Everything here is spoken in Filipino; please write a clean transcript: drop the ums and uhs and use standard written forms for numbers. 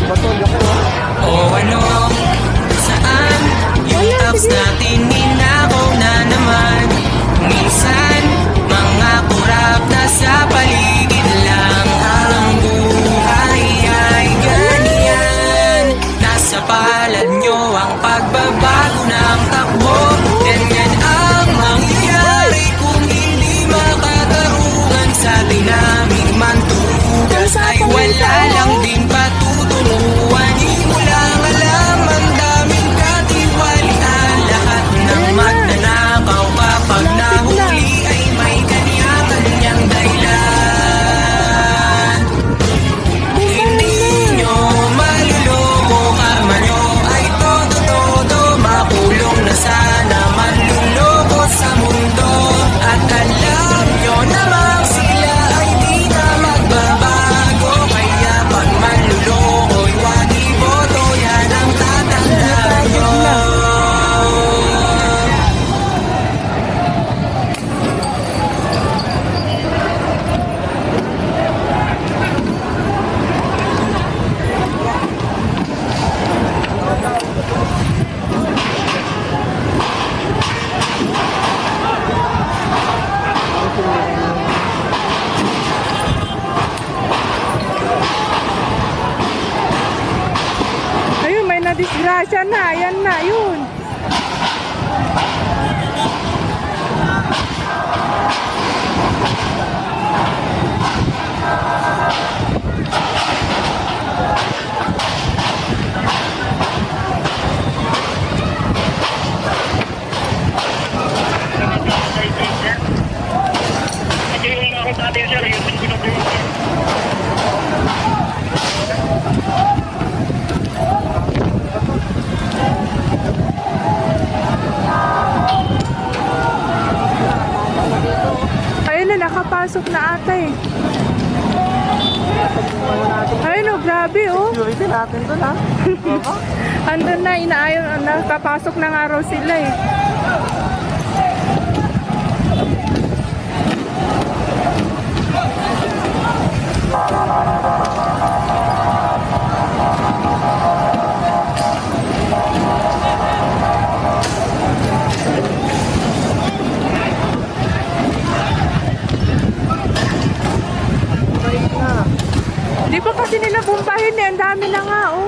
O ano, saan yung taps natin ninakaw na naman? Minsan, mga kurap na sa paligid lang. Ang buhay ay ganyan. Nasa palad nyo ang pagbabago ng takbo. Ganyan ang mangyayari kung hindi makatarungan sa dinaming mantugas. Ay wala lang din patuturuan. Di mo lang alam ang daming katiwalian. Lahat ng magnanakaw kapag nahuli ay may kanya-kanyang dahilan. Hindi nyo maluloko, karma nyo ay todo-todo. Makulong na sana manluloko sa mundo. At alam nyo namang sila ay di na magbabago. Kaya pag manluloko'y wag iboto, yan ang tatandaan nyo. Ayun, may nadisgrasya na. Ayan na, yun. Ayun na, nakapasok na ata eh. Ayun oh, grabe oh. Security natin doon ha. Andun na, inaayon, nakapasok na nga raw sila eh. Di pa kasi nila bumpahin eh, ang dami na nga oh.